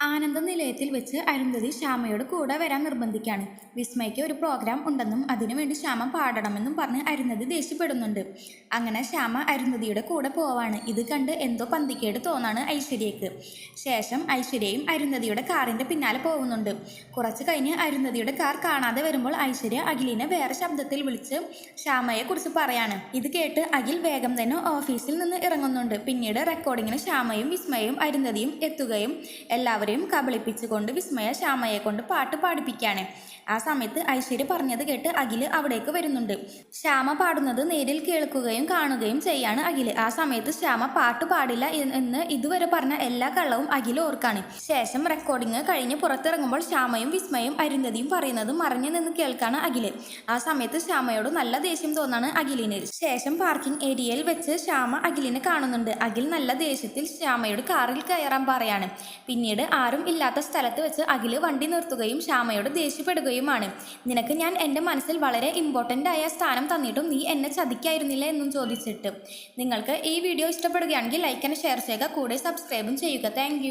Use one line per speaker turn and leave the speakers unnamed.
ആനന്ദ നിലയത്തിൽ വെച്ച് അരുന്ധതി ശ്യാമയോട് കൂടെ വരാൻ നിർബന്ധിക്കുകയാണ്. വിസ്മയ്ക്ക് ഒരു പ്രോഗ്രാം ഉണ്ടെന്നും അതിനുവേണ്ടി ശ്യാമ പാടണമെന്നും പറഞ്ഞ് അരുന്ധതി ദേഷ്യപ്പെടുന്നുണ്ട്. അങ്ങനെ ശ്യാമ അരുന്ധതിയുടെ കൂടെ പോവാണ്. ഇത് കണ്ട് എന്തോ പന്തിക്കേട് തോന്നാണ് ഐശ്വര്യയ്ക്ക്. ശേഷം ഐശ്വര്യയും അരുന്ധതിയുടെ കാറിൻ്റെ പിന്നാലെ പോകുന്നുണ്ട്. കുറച്ച് കഴിഞ്ഞ് അരുന്ധതിയുടെ കാർ കാണാതെ വരുമ്പോൾ ഐശ്വര്യ അഖിലിനെ വേറെ ശബ്ദത്തിൽ വിളിച്ച് ശ്യാമയെക്കുറിച്ച് പറയാണ്. ഇത് കേട്ട് അഖിൽ വേഗം തന്നെ ഓഫീസിൽ നിന്ന് ഇറങ്ങുന്നുണ്ട്. പിന്നീട് റെക്കോർഡിങ്ങിന് ശ്യാമയും വിസ്മയും അരുന്ധതിയും എത്തുകയും എല്ലാവരും കബളിപ്പിച്ചുകൊണ്ട് വിസ്മയ ശ്യാമയെ കൊണ്ട് പാട്ട് പാടിപ്പിക്കുകയാണ്. ആ സമയത്ത് ഐശ്വര്യ പറഞ്ഞത് കേട്ട് അഖില് അവിടേക്ക് വരുന്നുണ്ട്. ശ്യാമ പാടുന്നത് നേരിൽ കേൾക്കുകയും കാണുകയും ചെയ്യാണ് അഖില്. ആ സമയത്ത് ശ്യാമ പാട്ട് പാടില്ല എന്ന് ഇതുവരെ പറഞ്ഞ എല്ലാ കള്ളവും അഖില് ഓർക്കാണ്. ശേഷം റെക്കോർഡിങ് കഴിഞ്ഞ് പുറത്തിറങ്ങുമ്പോൾ ശ്യാമയും വിസ്മയും അരുന്ധതിയും പറയുന്നത് മറഞ്ഞു നിന്ന് കേൾക്കാണ് അഖില്. ആ സമയത്ത് ശ്യാമയോട് നല്ല ദേഷ്യം തോന്നാണ് അഖിലിന്. ശേഷം പാർക്കിംഗ് ഏരിയയിൽ വെച്ച് ശ്യാമ അഖിലിനെ കാണുന്നുണ്ട്. അഖിൽ നല്ല ദേഷ്യത്തിൽ ശ്യാമയോട് കാറിൽ കയറാൻ പറയാണ്. പിന്നീട് ആരും ഇല്ലാത്ത സ്ഥലത്ത് വെച്ച് അഖില് വണ്ടി നിർത്തുകയും ശ്യാമയോട് ദേഷ്യപ്പെടുകയുമാണ്. നിനക്ക് ഞാൻ എൻ്റെ മനസ്സിൽ വളരെ ഇമ്പോർട്ടൻ്റ് ആയ സ്ഥാനം തന്നിട്ടും നീ എന്നെ ചതിക്കായിരുന്നില്ല എന്നും ചോദിച്ചിട്ട്. നിങ്ങൾക്ക് ഈ വീഡിയോ ഇഷ്ടപ്പെടുകയാണെങ്കിൽ ലൈക്ക് ആൻഡ് ഷെയർ ചെയ്യുക. കൂടെ സബ്സ്ക്രൈബും ചെയ്യുക. താങ്ക്